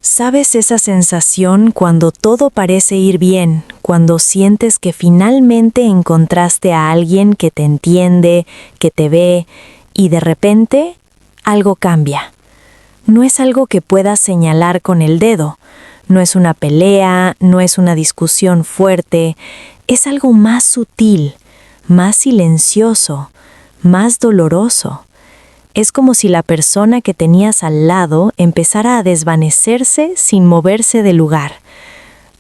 ¿Sabes esa sensación cuando todo parece ir bien, cuando sientes que finalmente encontraste a alguien que te entiende, que te ve, y de repente algo cambia? No es algo que puedas señalar con el dedo, no es una pelea, no es una discusión fuerte, es algo más sutil, más silencioso, más doloroso. Es como si la persona que tenías al lado empezara a desvanecerse sin moverse del lugar.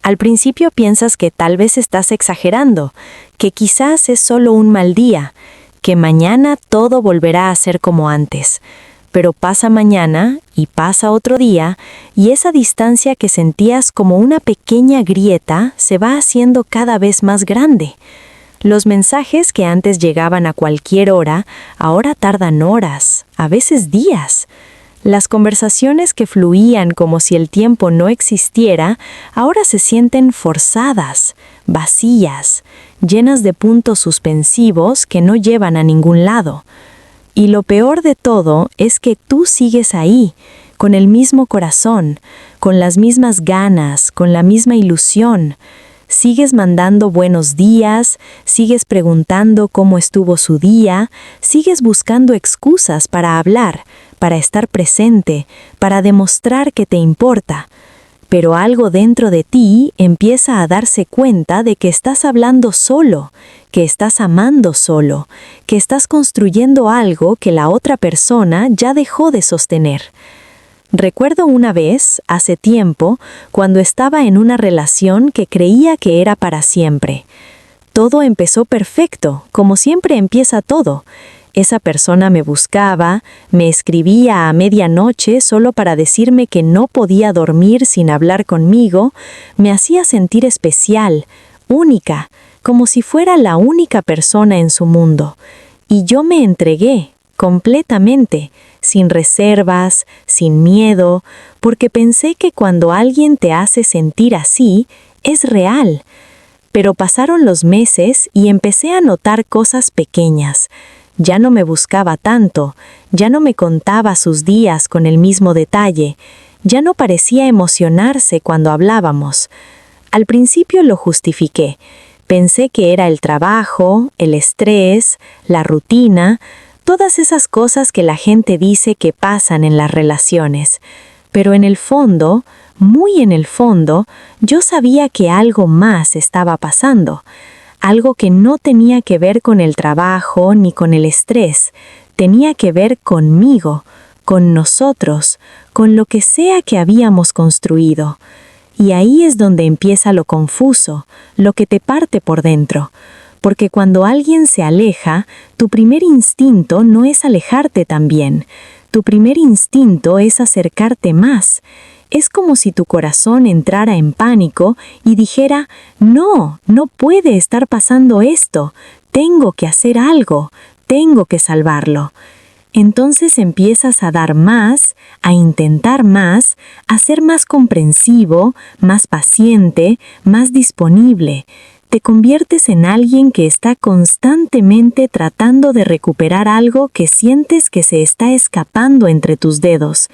Al principio piensas que tal vez estás exagerando, que quizás es solo un mal día, que mañana todo volverá a ser como antes. Pero pasa mañana y pasa otro día y esa distancia que sentías como una pequeña grieta se va haciendo cada vez más grande. Los mensajes que antes llegaban a cualquier hora, ahora tardan horas, a veces días. Las conversaciones que fluían como si el tiempo no existiera, ahora se sienten forzadas, vacías, llenas de puntos suspensivos que no llevan a ningún lado. Y lo peor de todo es que tú sigues ahí, con el mismo corazón, con las mismas ganas, con la misma ilusión. Sigues mandando buenos días, sigues preguntando cómo estuvo su día, sigues buscando excusas para hablar, para estar presente, para demostrar que te importa. Pero algo dentro de ti empieza a darse cuenta de que estás hablando solo, que estás amando solo, que estás construyendo algo que la otra persona ya dejó de sostener. Recuerdo una vez, hace tiempo, cuando estaba en una relación que creía que era para siempre. Todo empezó perfecto, como siempre empieza todo. Esa persona me buscaba, me escribía a medianoche solo para decirme que no podía dormir sin hablar conmigo, me hacía sentir especial, única, como si fuera la única persona en su mundo. Y yo me entregué, completamente, sin reservas, sin miedo, porque pensé que cuando alguien te hace sentir así, es real. Pero pasaron los meses y empecé a notar cosas pequeñas. Ya no me buscaba tanto, ya no me contaba sus días con el mismo detalle, ya no parecía emocionarse cuando hablábamos. Al principio lo justifiqué. Pensé que era el trabajo, el estrés, la rutina, todas esas cosas que la gente dice que pasan en las relaciones. Pero en el fondo, muy en el fondo, yo sabía que algo más estaba pasando. Algo que no tenía que ver con el trabajo ni con el estrés. Tenía que ver conmigo, con nosotros, con lo que sea que habíamos construido. Y ahí es donde empieza lo confuso, lo que te parte por dentro. Porque cuando alguien se aleja, tu primer instinto no es alejarte también. Tu primer instinto es acercarte más. Es como si tu corazón entrara en pánico y dijera, no, no puede estar pasando esto. Tengo que hacer algo, tengo que salvarlo. Entonces empiezas a dar más, a intentar más, a ser más comprensivo, más paciente, más disponible. Te conviertes en alguien que está constantemente tratando de recuperar algo que sientes que se está escapando entre tus dedos.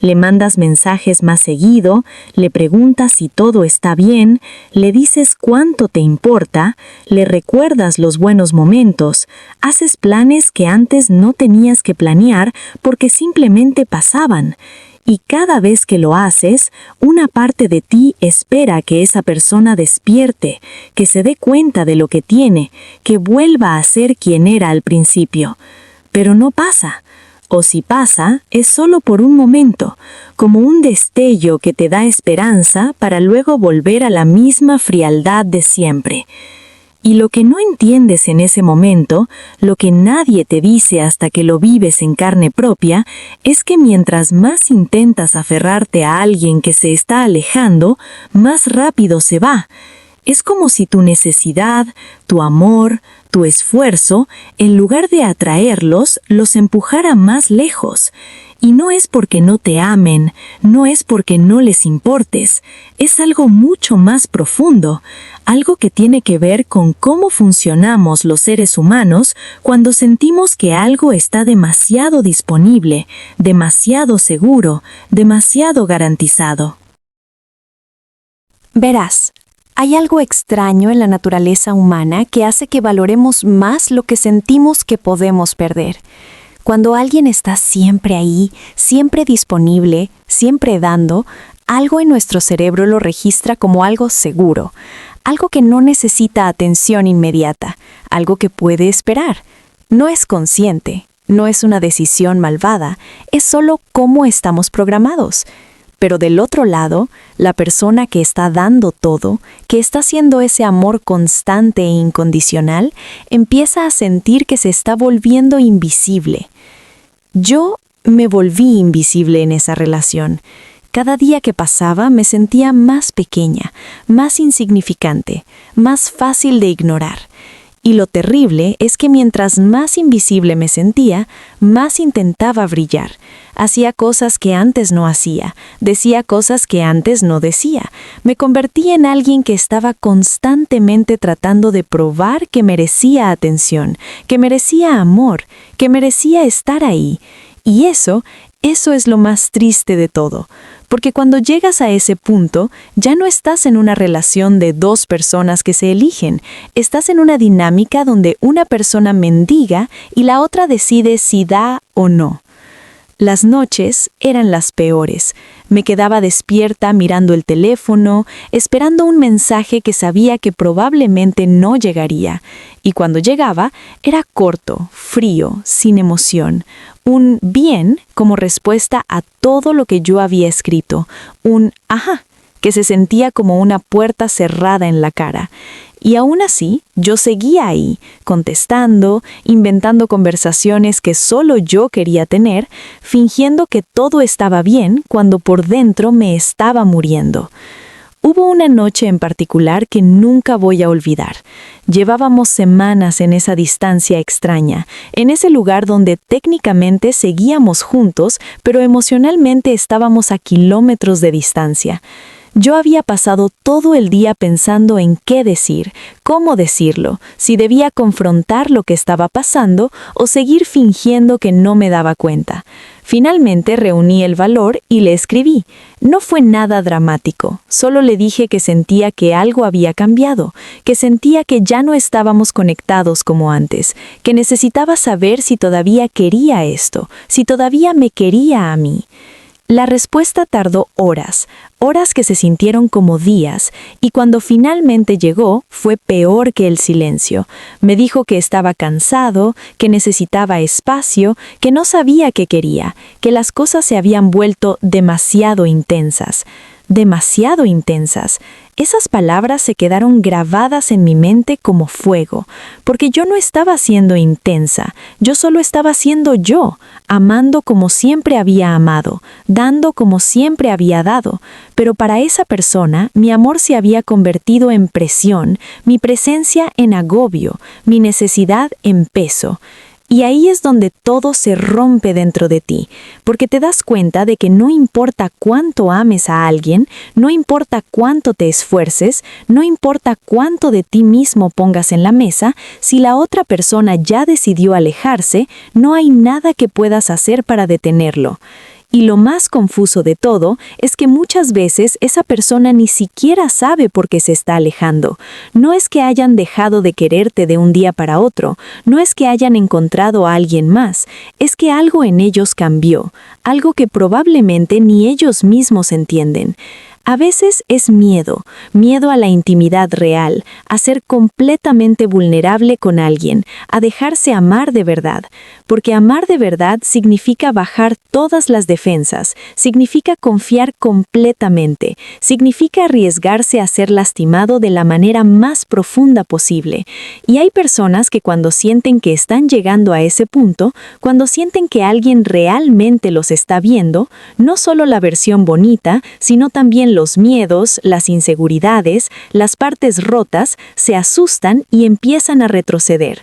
Le mandas mensajes más seguido, le preguntas si todo está bien, le dices cuánto te importa, le recuerdas los buenos momentos, haces planes que antes no tenías que planear porque simplemente pasaban. Y cada vez que lo haces, una parte de ti espera que esa persona despierte, que se dé cuenta de lo que tiene, que vuelva a ser quien era al principio. Pero no pasa. O si pasa, es solo por un momento, como un destello que te da esperanza para luego volver a la misma frialdad de siempre. Y lo que no entiendes en ese momento, lo que nadie te dice hasta que lo vives en carne propia, es que mientras más intentas aferrarte a alguien que se está alejando, más rápido se va. Es como si tu necesidad, tu amor, tu esfuerzo, en lugar de atraerlos, los empujara más lejos. Y no es porque no te amen, no es porque no les importes, es algo mucho más profundo, algo que tiene que ver con cómo funcionamos los seres humanos cuando sentimos que algo está demasiado disponible, demasiado seguro, demasiado garantizado. Verás, hay algo extraño en la naturaleza humana que hace que valoremos más lo que sentimos que podemos perder. Cuando alguien está siempre ahí, siempre disponible, siempre dando, algo en nuestro cerebro lo registra como algo seguro, algo que no necesita atención inmediata, algo que puede esperar. No es consciente, no es una decisión malvada, es solo cómo estamos programados. Pero del otro lado, la persona que está dando todo, que está haciendo ese amor constante e incondicional, empieza a sentir que se está volviendo invisible. Yo me volví invisible en esa relación. Cada día que pasaba me sentía más pequeña, más insignificante, más fácil de ignorar. Y lo terrible es que mientras más invisible me sentía, más intentaba brillar. Hacía cosas que antes no hacía, decía cosas que antes no decía. Me convertí en alguien que estaba constantemente tratando de probar que merecía atención, que merecía amor, que merecía estar ahí. Y eso es lo más triste de todo. Porque cuando llegas a ese punto, ya no estás en una relación de dos personas que se eligen. Estás en una dinámica donde una persona mendiga y la otra decide si da o no. Las noches eran las peores. Me quedaba despierta mirando el teléfono, esperando un mensaje que sabía que probablemente no llegaría. Y cuando llegaba, era corto, frío, sin emoción. Un bien como respuesta a todo lo que yo había escrito. Un ajá, que se sentía como una puerta cerrada en la cara. Y aún así, yo seguía ahí, contestando, inventando conversaciones que solo yo quería tener, fingiendo que todo estaba bien cuando por dentro me estaba muriendo. Hubo una noche en particular que nunca voy a olvidar. Llevábamos semanas en esa distancia extraña, en ese lugar donde técnicamente seguíamos juntos, pero emocionalmente estábamos a kilómetros de distancia. Yo había pasado todo el día pensando en qué decir, cómo decirlo, si debía confrontar lo que estaba pasando o seguir fingiendo que no me daba cuenta. Finalmente reuní el valor y le escribí. No fue nada dramático, solo le dije que sentía que algo había cambiado, que sentía que ya no estábamos conectados como antes, que necesitaba saber si todavía quería esto, si todavía me quería a mí. La respuesta tardó horas, horas que se sintieron como días, y cuando finalmente llegó, fue peor que el silencio. Me dijo que estaba cansado, que necesitaba espacio, que no sabía qué quería, que las cosas se habían vuelto demasiado intensas. Demasiado intensas. Esas palabras se quedaron grabadas en mi mente como fuego, porque yo no estaba siendo intensa, yo solo estaba siendo yo, amando como siempre había amado, dando como siempre había dado, pero para esa persona mi amor se había convertido en presión, mi presencia en agobio, mi necesidad en peso. Y ahí es donde todo se rompe dentro de ti, porque te das cuenta de que no importa cuánto ames a alguien, no importa cuánto te esfuerces, no importa cuánto de ti mismo pongas en la mesa, si la otra persona ya decidió alejarse, no hay nada que puedas hacer para detenerlo. Y lo más confuso de todo es que muchas veces esa persona ni siquiera sabe por qué se está alejando. No es que hayan dejado de quererte de un día para otro, no es que hayan encontrado a alguien más, es que algo en ellos cambió, algo que probablemente ni ellos mismos entienden. A veces es miedo, miedo a la intimidad real, a ser completamente vulnerable con alguien, a dejarse amar de verdad, porque amar de verdad significa bajar todas las defensas, significa confiar completamente, significa arriesgarse a ser lastimado de la manera más profunda posible. Y hay personas que cuando sienten que están llegando a ese punto, cuando sienten que alguien realmente los está viendo, no solo la versión bonita, sino también los miedos, las inseguridades, las partes rotas, se asustan y empiezan a retroceder.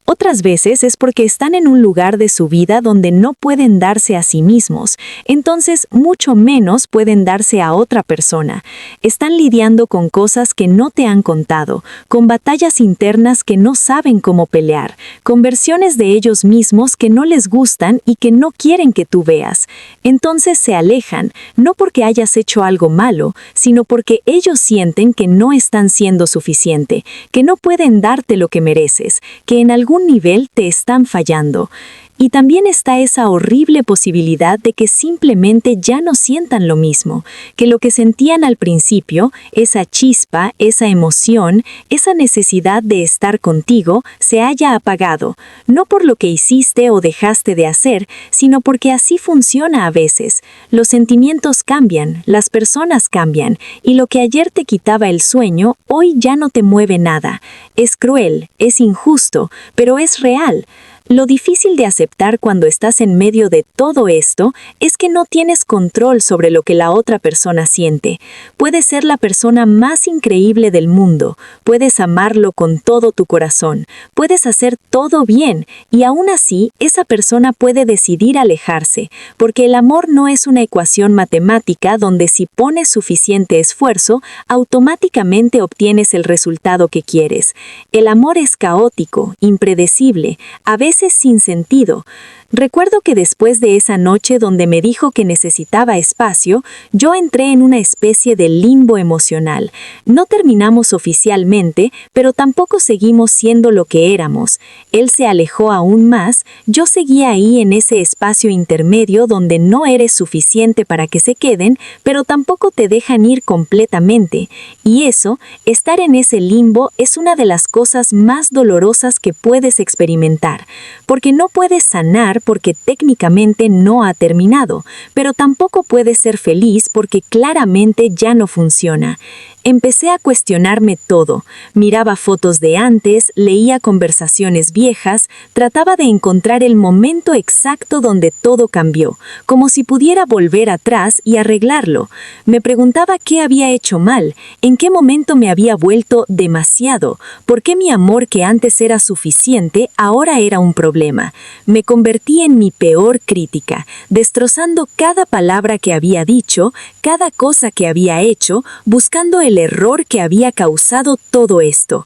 Otras veces es porque están en un lugar de su vida donde no pueden darse a sí mismos, entonces mucho menos pueden darse a otra persona. Están lidiando con cosas que no te han contado, con batallas internas que no saben cómo pelear, con versiones de ellos mismos que no les gustan y que no quieren que tú veas. Entonces se alejan, no porque hayas hecho algo malo, sino porque ellos sienten que no están siendo suficiente, que no pueden darte lo que mereces, que en algún nivel te están fallando. Y también está esa horrible posibilidad de que simplemente ya no sientan lo mismo, que lo que sentían al principio, esa chispa, esa emoción, esa necesidad de estar contigo, se haya apagado, no por lo que hiciste o dejaste de hacer, sino porque así funciona a veces. Los sentimientos cambian, las personas cambian, y lo que ayer te quitaba el sueño, hoy ya no te mueve nada. Es cruel, es injusto, pero es real. Lo difícil de aceptar cuando estás en medio de todo esto es que no tienes control sobre lo que la otra persona siente. Puedes ser la persona más increíble del mundo, puedes amarlo con todo tu corazón, puedes hacer todo bien y aún así esa persona puede decidir alejarse, porque el amor no es una ecuación matemática donde si pones suficiente esfuerzo, automáticamente obtienes el resultado que quieres. El amor es caótico, impredecible, a veces sin sentido. Recuerdo que después de esa noche donde me dijo que necesitaba espacio, yo entré en una especie de limbo emocional. No terminamos oficialmente, pero tampoco seguimos siendo lo que éramos. Él se alejó aún más, yo seguía ahí en ese espacio intermedio donde no eres suficiente para que se queden, pero tampoco te dejan ir completamente. Y eso, estar en ese limbo, es una de las cosas más dolorosas que puedes experimentar, porque no puedes sanar porque técnicamente no ha terminado, pero tampoco puedes ser feliz porque claramente ya no funciona. Empecé a cuestionarme todo. Miraba fotos de antes, leía conversaciones viejas, trataba de encontrar el momento exacto donde todo cambió, como si pudiera volver atrás y arreglarlo. Me preguntaba qué había hecho mal, en qué momento me había vuelto demasiado, por qué mi amor que antes era suficiente ahora era un problema. Me convertí en mi peor crítica, destrozando cada palabra que había dicho, cada cosa que había hecho, buscando el error que había causado todo esto.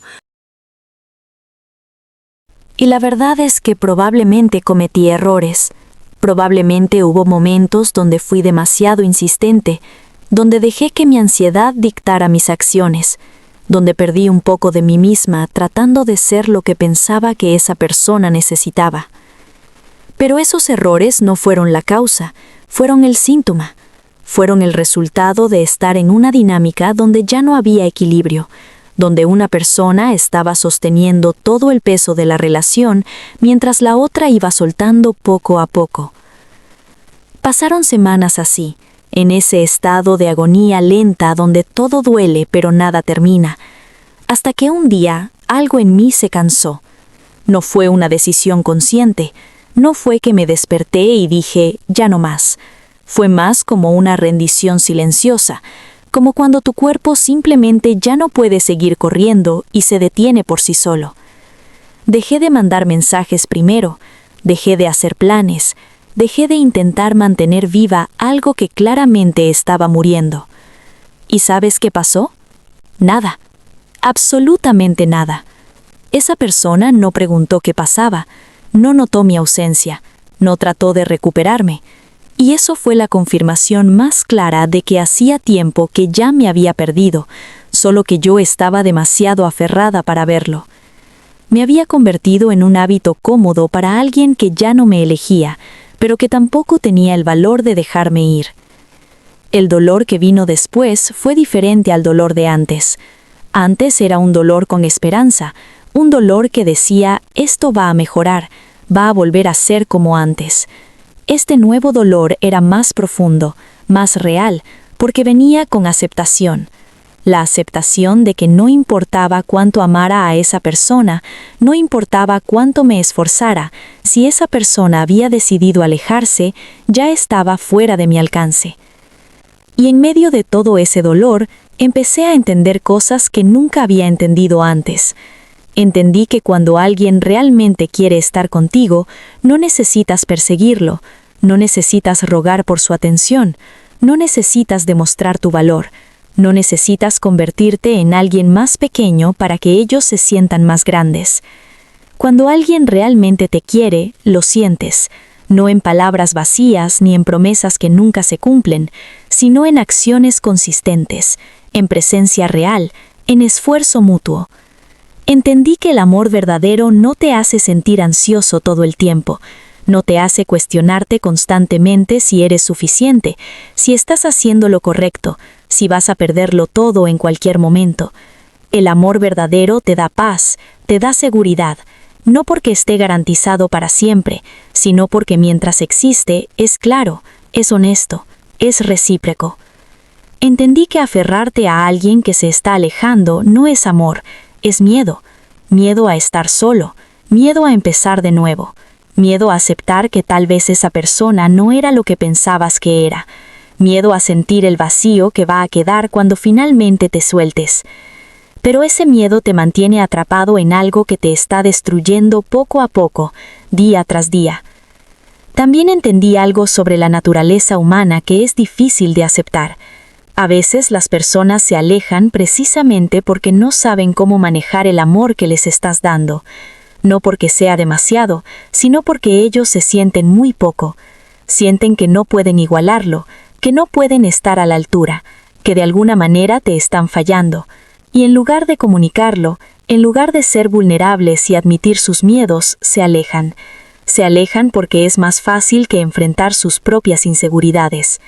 Y la verdad es que probablemente cometí errores. Probablemente hubo momentos donde fui demasiado insistente, donde dejé que mi ansiedad dictara mis acciones, donde perdí un poco de mí misma tratando de ser lo que pensaba que esa persona necesitaba. Pero esos errores no fueron la causa, fueron el síntoma. Fueron el resultado de estar en una dinámica donde ya no había equilibrio, donde una persona estaba sosteniendo todo el peso de la relación mientras la otra iba soltando poco a poco. Pasaron semanas así, en ese estado de agonía lenta donde todo duele pero nada termina, hasta que un día algo en mí se cansó. No fue una decisión consciente, no fue que me desperté y dije, ya no más. Fue más como una rendición silenciosa, como cuando tu cuerpo simplemente ya no puede seguir corriendo y se detiene por sí solo. Dejé de mandar mensajes primero, dejé de hacer planes, dejé de intentar mantener viva algo que claramente estaba muriendo. ¿Y sabes qué pasó? Nada, absolutamente nada. Esa persona no preguntó qué pasaba, no notó mi ausencia, no trató de recuperarme. Y eso fue la confirmación más clara de que hacía tiempo que ya me había perdido, solo que yo estaba demasiado aferrada para verlo. Me había convertido en un hábito cómodo para alguien que ya no me elegía, pero que tampoco tenía el valor de dejarme ir. El dolor que vino después fue diferente al dolor de antes. Antes era un dolor con esperanza, un dolor que decía, esto va a mejorar, va a volver a ser como antes. Este nuevo dolor era más profundo, más real, porque venía con aceptación. La aceptación de que no importaba cuánto amara a esa persona, no importaba cuánto me esforzara, si esa persona había decidido alejarse, ya estaba fuera de mi alcance. Y en medio de todo ese dolor, empecé a entender cosas que nunca había entendido antes. Entendí que cuando alguien realmente quiere estar contigo, no necesitas perseguirlo, no necesitas rogar por su atención, no necesitas demostrar tu valor, no necesitas convertirte en alguien más pequeño para que ellos se sientan más grandes. Cuando alguien realmente te quiere, lo sientes, no en palabras vacías ni en promesas que nunca se cumplen, sino en acciones consistentes, en presencia real, en esfuerzo mutuo. Entendí que el amor verdadero no te hace sentir ansioso todo el tiempo, no te hace cuestionarte constantemente si eres suficiente, si estás haciendo lo correcto, si vas a perderlo todo en cualquier momento. El amor verdadero te da paz, te da seguridad, no porque esté garantizado para siempre, sino porque mientras existe, es claro, es honesto, es recíproco. Entendí que aferrarte a alguien que se está alejando no es amor, es miedo. Miedo a estar solo, miedo a empezar de nuevo, miedo a aceptar que tal vez esa persona no era lo que pensabas que era, miedo a sentir el vacío que va a quedar cuando finalmente te sueltes. Pero ese miedo te mantiene atrapado en algo que te está destruyendo poco a poco, día tras día. También entendí algo sobre la naturaleza humana que es difícil de aceptar. A veces las personas se alejan precisamente porque no saben cómo manejar el amor que les estás dando. No porque sea demasiado, sino porque ellos se sienten muy poco. Sienten que no pueden igualarlo, que no pueden estar a la altura, que de alguna manera te están fallando. Y en lugar de comunicarlo, en lugar de ser vulnerables y admitir sus miedos, se alejan. Se alejan porque es más fácil que enfrentar sus propias inseguridades.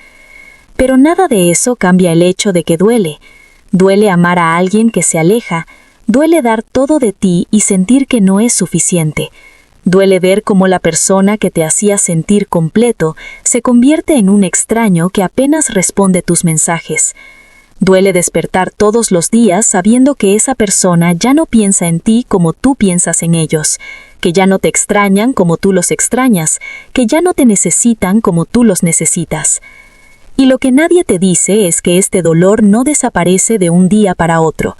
Pero nada de eso cambia el hecho de que duele. Duele amar a alguien que se aleja, duele dar todo de ti y sentir que no es suficiente. Duele ver cómo la persona que te hacía sentir completo se convierte en un extraño que apenas responde tus mensajes. Duele despertar todos los días sabiendo que esa persona ya no piensa en ti como tú piensas en ellos, que ya no te extrañan como tú los extrañas, que ya no te necesitan como tú los necesitas. Y lo que nadie te dice es que este dolor no desaparece de un día para otro.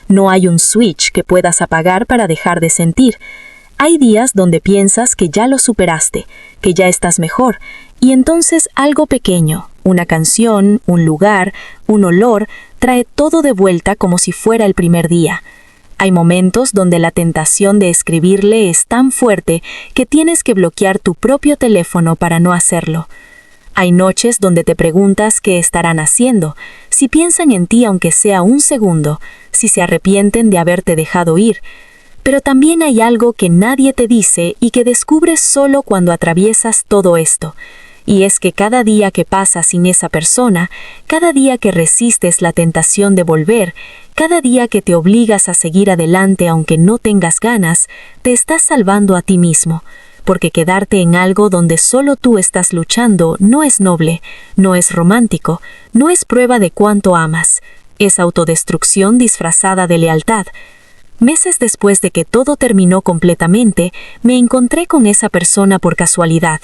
No hay un switch que puedas apagar para dejar de sentir. Hay días donde piensas que ya lo superaste, que ya estás mejor, y entonces algo pequeño, una canción, un lugar, un olor, trae todo de vuelta como si fuera el primer día. Hay momentos donde la tentación de escribirle es tan fuerte que tienes que bloquear tu propio teléfono para no hacerlo. Hay noches donde te preguntas qué estarán haciendo, si piensan en ti aunque sea un segundo, si se arrepienten de haberte dejado ir. Pero también hay algo que nadie te dice y que descubres solo cuando atraviesas todo esto. Y es que cada día que pasas sin esa persona, cada día que resistes la tentación de volver, cada día que te obligas a seguir adelante aunque no tengas ganas, te estás salvando a ti mismo. Porque quedarte en algo donde solo tú estás luchando no es noble, no es romántico, no es prueba de cuánto amas, es autodestrucción disfrazada de lealtad. Meses después de que todo terminó completamente, me encontré con esa persona por casualidad.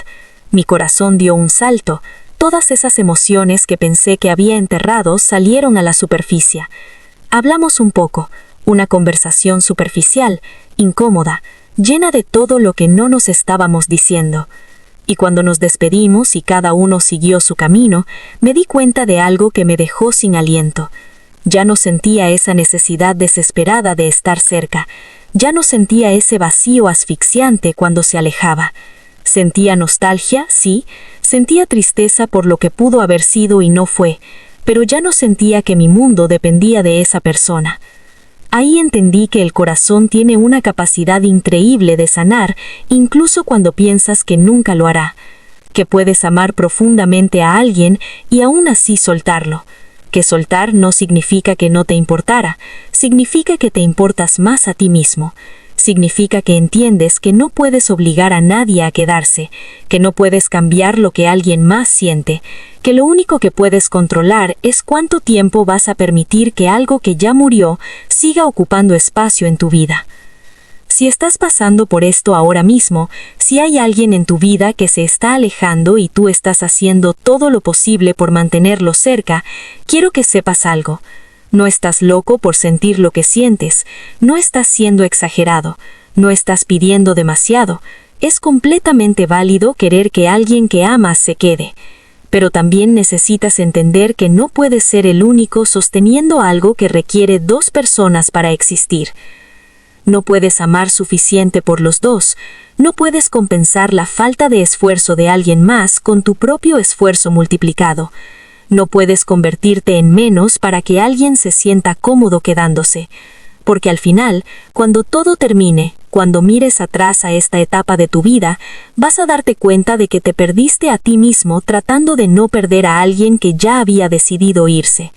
Mi corazón dio un salto, todas esas emociones que pensé que había enterrado salieron a la superficie. Hablamos un poco, una conversación superficial, incómoda, llena de todo lo que no nos estábamos diciendo. Y cuando nos despedimos y cada uno siguió su camino, me di cuenta de algo que me dejó sin aliento. Ya no sentía esa necesidad desesperada de estar cerca, ya no sentía ese vacío asfixiante cuando se alejaba. Sentía nostalgia, sí, sentía tristeza por lo que pudo haber sido y no fue, pero ya no sentía que mi mundo dependía de esa persona. Ahí entendí que el corazón tiene una capacidad increíble de sanar, incluso cuando piensas que nunca lo hará, que puedes amar profundamente a alguien y aún así soltarlo, que soltar no significa que no te importara, significa que te importas más a ti mismo, significa que entiendes que no puedes obligar a nadie a quedarse, que no puedes cambiar lo que alguien más siente, que lo único que puedes controlar es cuánto tiempo vas a permitir que algo que ya murió siga ocupando espacio en tu vida. Si estás pasando por esto ahora mismo, si hay alguien en tu vida que se está alejando y tú estás haciendo todo lo posible por mantenerlo cerca, quiero que sepas algo. No estás loco por sentir lo que sientes, no estás siendo exagerado, no estás pidiendo demasiado. Es completamente válido querer que alguien que amas se quede. Pero también necesitas entender que no puedes ser el único sosteniendo algo que requiere dos personas para existir. No puedes amar suficiente por los dos, no puedes compensar la falta de esfuerzo de alguien más con tu propio esfuerzo multiplicado. No puedes convertirte en menos para que alguien se sienta cómodo quedándose. Porque al final, cuando todo termine, cuando mires atrás a esta etapa de tu vida, vas a darte cuenta de que te perdiste a ti mismo tratando de no perder a alguien que ya había decidido irse.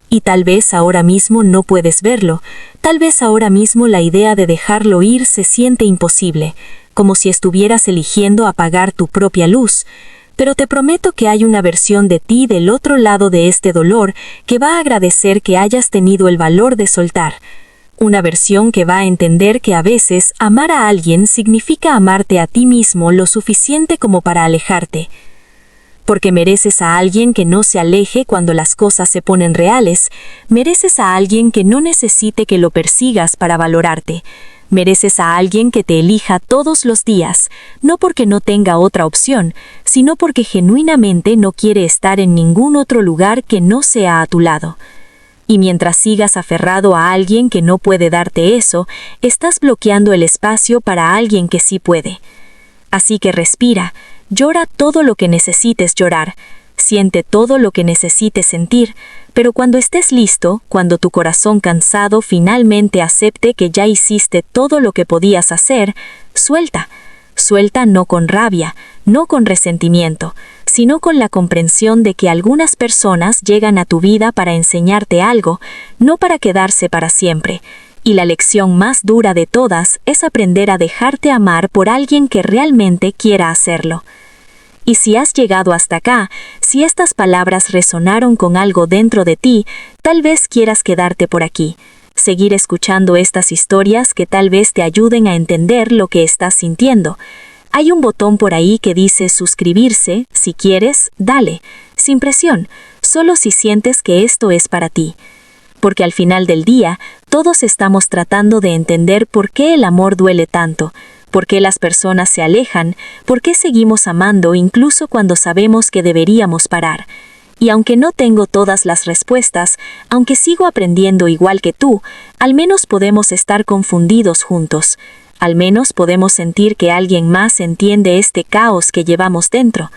Y tal vez ahora mismo no puedes verlo, tal vez ahora mismo la idea de dejarlo ir se siente imposible, como si estuvieras eligiendo apagar tu propia luz. Pero te prometo que hay una versión de ti del otro lado de este dolor que va a agradecer que hayas tenido el valor de soltar. Una versión que va a entender que a veces amar a alguien significa amarte a ti mismo lo suficiente como para alejarte. Porque mereces a alguien que no se aleje cuando las cosas se ponen reales, mereces a alguien que no necesite que lo persigas para valorarte. Mereces a alguien que te elija todos los días, no porque no tenga otra opción, sino porque genuinamente no quiere estar en ningún otro lugar que no sea a tu lado. Y mientras sigas aferrado a alguien que no puede darte eso, estás bloqueando el espacio para alguien que sí puede. Así que respira, llora todo lo que necesites llorar, siente todo lo que necesites sentir, pero cuando estés listo, cuando tu corazón cansado finalmente acepte que ya hiciste todo lo que podías hacer, suelta. Suelta no con rabia, no con resentimiento, sino con la comprensión de que algunas personas llegan a tu vida para enseñarte algo, no para quedarse para siempre. Y la lección más dura de todas es aprender a dejarte amar por alguien que realmente quiera hacerlo. Y si has llegado hasta acá, si estas palabras resonaron con algo dentro de ti, tal vez quieras quedarte por aquí, seguir escuchando estas historias que tal vez te ayuden a entender lo que estás sintiendo. Hay un botón por ahí que dice suscribirse, si quieres, dale, sin presión, solo si sientes que esto es para ti. Porque al final del día, todos estamos tratando de entender por qué el amor duele tanto, por qué las personas se alejan, por qué seguimos amando incluso cuando sabemos que deberíamos parar. Y aunque no tengo todas las respuestas, aunque sigo aprendiendo igual que tú, al menos podemos estar confundidos juntos. Al menos podemos sentir que alguien más entiende este caos que llevamos dentro.